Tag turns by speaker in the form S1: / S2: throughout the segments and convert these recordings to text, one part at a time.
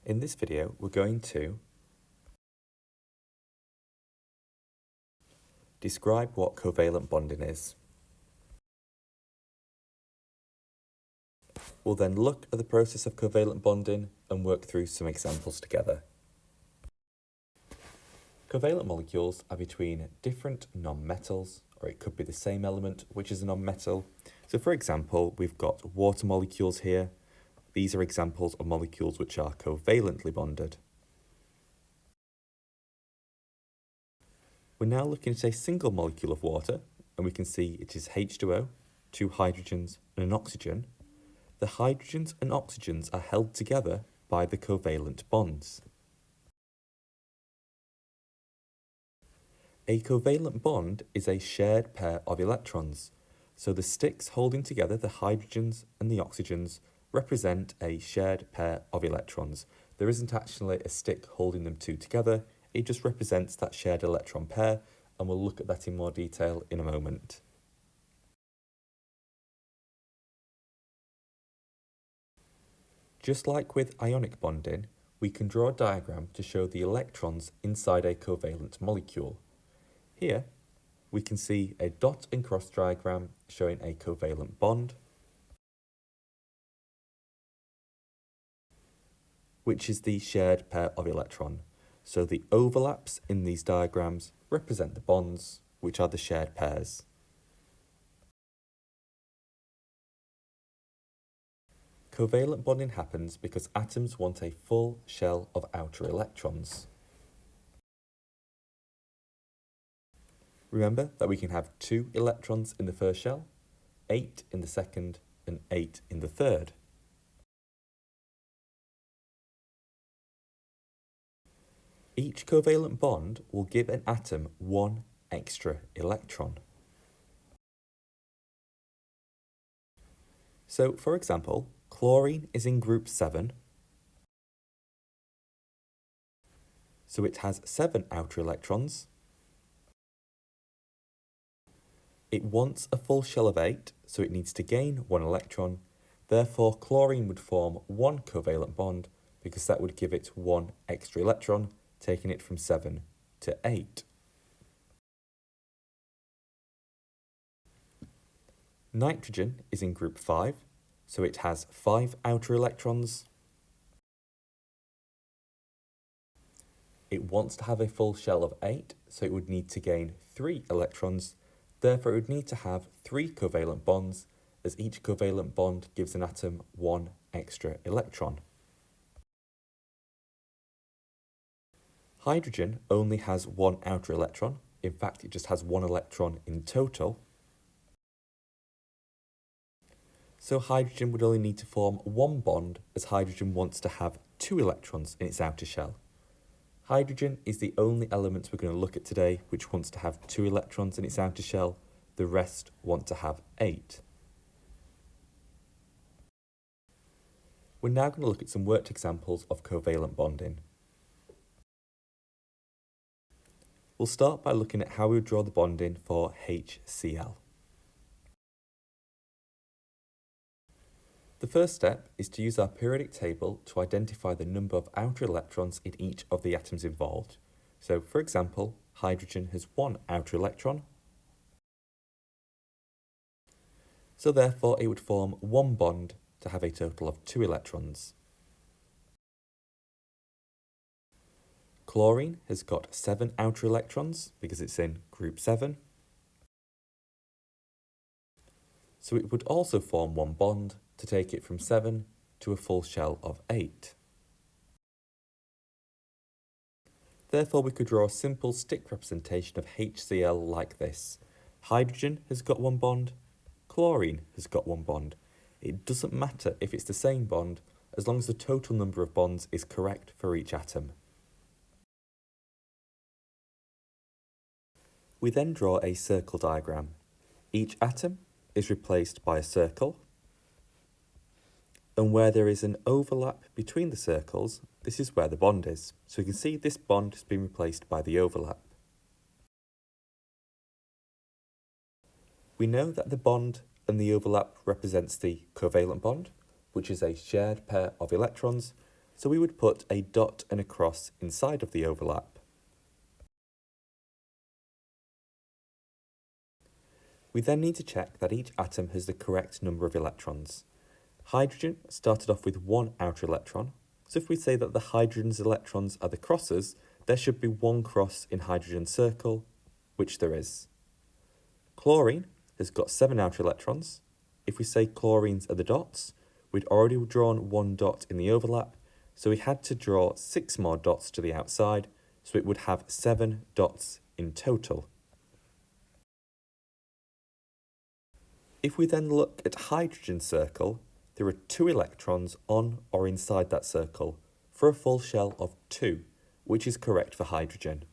S1: In this video, we're going to describe what covalent bonding is. We'll then look at the process of covalent bonding and work through some examples together. Covalent molecules are between different non-metals, or it could be the same element which is a non-metal. So for example, we've got water molecules here. These are examples of molecules which are covalently bonded. We're now looking at a single molecule of water, and we can see it is H2O, two hydrogens and an oxygen. The hydrogens and oxygens are held together by the covalent bonds. A covalent bond is a shared pair of electrons, so the sticks holding together the hydrogens and the oxygens represent a shared pair of electrons. There isn't actually a stick holding them two together, it just represents that shared electron pair, and we'll look at that in more detail in a moment. Just like with ionic bonding, we can draw a diagram to show the electrons inside a covalent molecule. Here, we can see a dot and cross diagram showing a covalent bond, which is the shared pair of electron. So the overlaps in these diagrams represent the bonds, which are the shared pairs. Covalent bonding happens because atoms want a full shell of outer electrons. Remember that we can have 2 electrons in the first shell, 8 in the second, and 8 in the third. Each covalent bond will give an atom 1 extra electron. So, for example, chlorine is in group 7, so it has 7 outer electrons. It wants a full shell of 8, so it needs to gain 1 electron. Therefore, chlorine would form 1 covalent bond because that would give it 1 extra electron, taking it from 7 to 8. Nitrogen is in group 5, so it has 5 outer electrons. It wants to have a full shell of 8, so it would need to gain 3 electrons. Therefore, it would need to have 3 covalent bonds, as each covalent bond gives an atom 1 extra electron. Hydrogen only has 1 outer electron. In fact, it just has 1 electron in total. So hydrogen would only need to form 1 bond, as hydrogen wants to have 2 electrons in its outer shell. Hydrogen is the only element we're going to look at today which wants to have 2 electrons in its outer shell. The rest want to have 8. We're now going to look at some worked examples of covalent bonding. We'll start by looking at how we would draw the bonding for HCl. The first step is to use our periodic table to identify the number of outer electrons in each of the atoms involved. So, for example, hydrogen has 1 outer electron. So therefore it would form 1 bond to have a total of 2 electrons. Chlorine has got 7 outer electrons because it's in group 7. So it would also form 1 bond to take it from 7 to a full shell of 8. Therefore, we could draw a simple stick representation of HCl like this. Hydrogen has got 1 bond, chlorine has got 1 bond. It doesn't matter if it's the same bond, as long as the total number of bonds is correct for each atom. We then draw a circle diagram. Each atom is replaced by a circle, and where there is an overlap between the circles, this is where the bond is. So you can see this bond has been replaced by the overlap. We know that the bond and the overlap represents the covalent bond, which is a shared pair of electrons. So we would put a dot and a cross inside of the overlap. We then need to check that each atom has the correct number of electrons. Hydrogen started off with one outer electron, so if we say that the hydrogen's electrons are the crosses, there should be one cross in hydrogen's circle, which there is. Chlorine has got 7 outer electrons. If we say chlorines are the dots, we'd already drawn one dot in the overlap, so we had to draw 6 more dots to the outside, so it would have 7 dots in total. If we then look at hydrogen's circle, there are 2 electrons on or inside that circle for a full shell of 2, which is correct for hydrogen.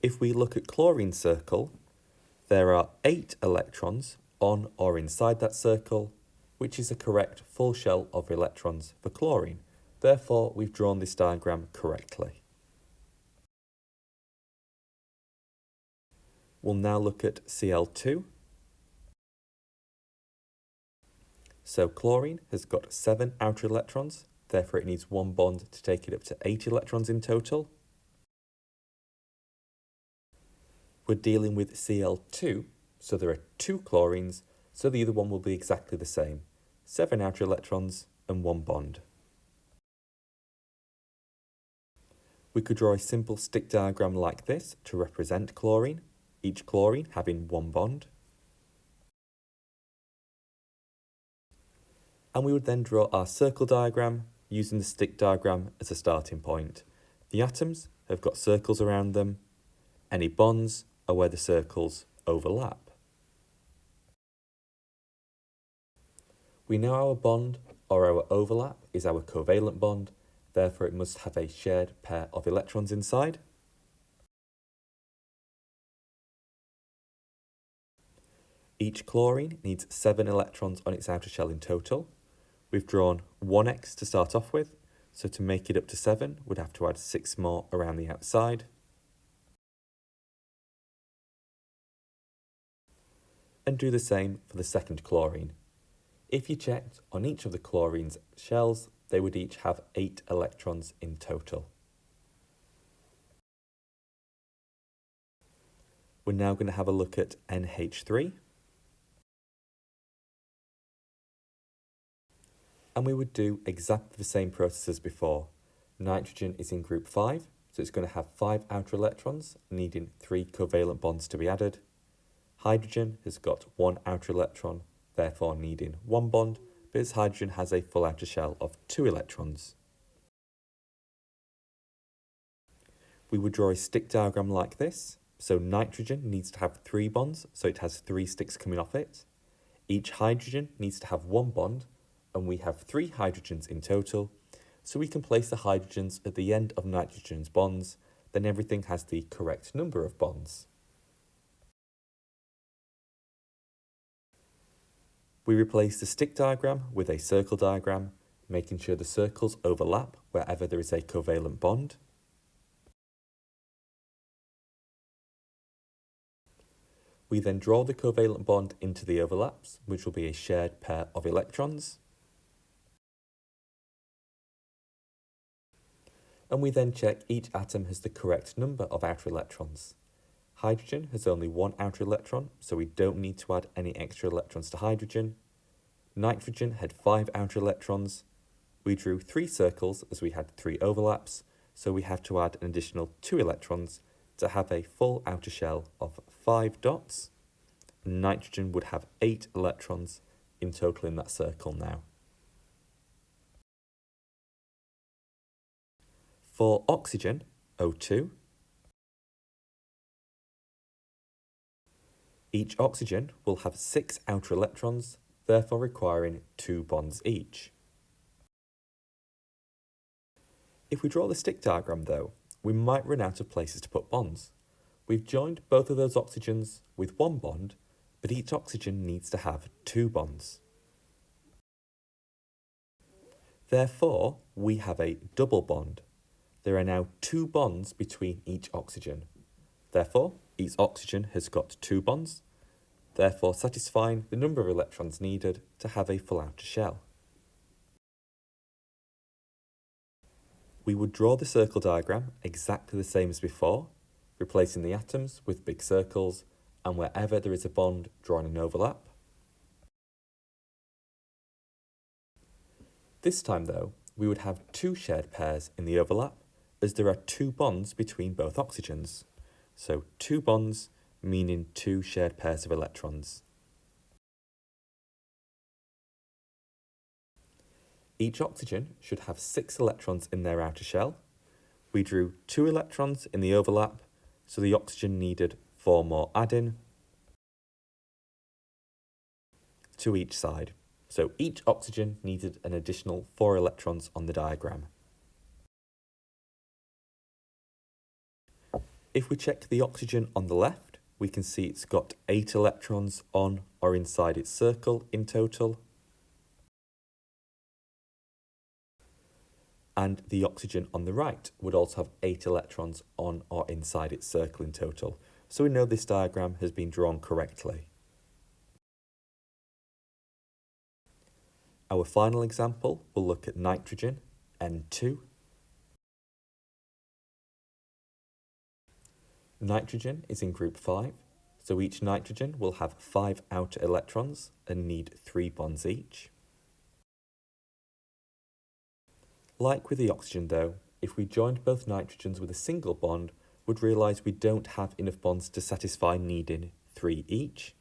S1: If we look at chlorine's circle, there are 8 electrons on or inside that circle, which is a correct full shell of electrons for chlorine. Therefore, we've drawn this diagram correctly. We'll now look at Cl2. So chlorine has got 7 outer electrons, therefore it needs one bond to take it up to 8 electrons in total. We're dealing with Cl2, so there are 2 chlorines, so the other one will be exactly the same. 7 outer electrons and one bond. We could draw a simple stick diagram like this to represent chlorine, each chlorine having one bond. And we would then draw our circle diagram using the stick diagram as a starting point. The atoms have got circles around them. Any bonds are where the circles overlap. We know our bond or our overlap is our covalent bond, therefore it must have a shared pair of electrons inside. Each chlorine needs 7 electrons on its outer shell in total. We've drawn 1x to start off with, so to make it up to 7, we'd have to add 6 more around the outside. And do the same for the second chlorine. If you checked on each of the chlorine's shells, they would each have 8 electrons in total. We're now going to have a look at NH3. And we would do exactly the same process as before. Nitrogen is in group 5, so it's going to have 5 outer electrons, needing 3 covalent bonds to be added. Hydrogen has got 1 outer electron, therefore needing 1 bond, but its hydrogen has a full outer shell of 2 electrons. We would draw a stick diagram like this. So nitrogen needs to have 3 bonds, so it has 3 sticks coming off it. Each hydrogen needs to have 1 bond, and we have 3 hydrogens in total, so we can place the hydrogens at the end of nitrogen's bonds, then everything has the correct number of bonds. We replace the stick diagram with a circle diagram, making sure the circles overlap wherever there is a covalent bond. We then draw the covalent bond into the overlaps, which will be a shared pair of electrons. And we then check each atom has the correct number of outer electrons. Hydrogen has only 1 outer electron, so we don't need to add any extra electrons to hydrogen. Nitrogen had 5 outer electrons. We drew 3 circles as we had 3 overlaps, so we have to add an additional 2 electrons to have a full outer shell of 5 dots. Nitrogen would have 8 electrons in total in that circle now. For oxygen, O2, each oxygen will have 6 outer electrons, therefore requiring 2 bonds each. If we draw the stick diagram though, we might run out of places to put bonds. We've joined both of those oxygens with 1 bond, but each oxygen needs to have 2 bonds. Therefore, we have a double bond. There are now 2 bonds between each oxygen. Therefore, each oxygen has got 2 bonds. therefore satisfying the number of electrons needed to have a full outer shell. We would draw the circle diagram exactly the same as before, replacing the atoms with big circles, and wherever there is a bond, drawing an overlap. This time though, we would have two shared pairs in the overlap, as there are two bonds between both oxygens. So two bonds meaning two shared pairs of electrons. Each oxygen should have 6 electrons in their outer shell. We drew 2 electrons in the overlap, so the oxygen needed 4 more adding to each side. So each oxygen needed an additional 4 electrons on the diagram. If we check the oxygen on the left, we can see it's got 8 electrons on or inside its circle in total. And the oxygen on the right would also have 8 electrons on or inside its circle in total. So we know this diagram has been drawn correctly. Our final example will look at nitrogen, N2. Nitrogen is in group 5, so each nitrogen will have 5 outer electrons and need 3 bonds each. Like with the oxygen though, if we joined both nitrogens with a single bond, we'd realise we don't have enough bonds to satisfy needing 3 each.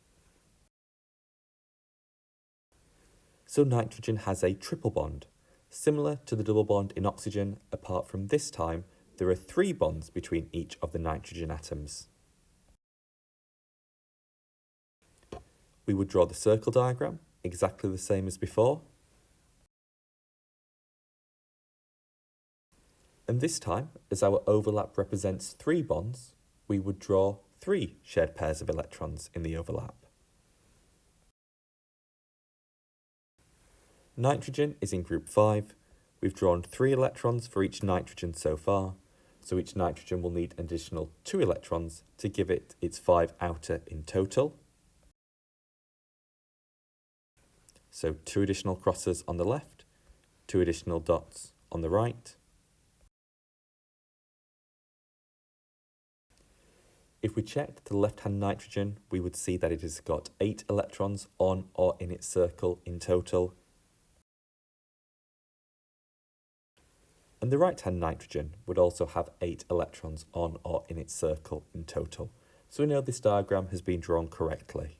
S1: So nitrogen has a triple bond, similar to the double bond in oxygen, apart from this time there are 3 bonds between each of the nitrogen atoms. We would draw the circle diagram, exactly the same as before. And this time, as our overlap represents 3 bonds, we would draw 3 shared pairs of electrons in the overlap. Nitrogen is in group 5. We've drawn 3 electrons for each nitrogen so far, so each nitrogen will need an additional 2 electrons to give it its 5 outer in total. So 2 additional crosses on the left, 2 additional dots on the right. If we checked the left-hand nitrogen, we would see that it has got 8 electrons on or in its circle in total. And the right-hand nitrogen would also have 8 electrons on or in its circle in total. So we know this diagram has been drawn correctly.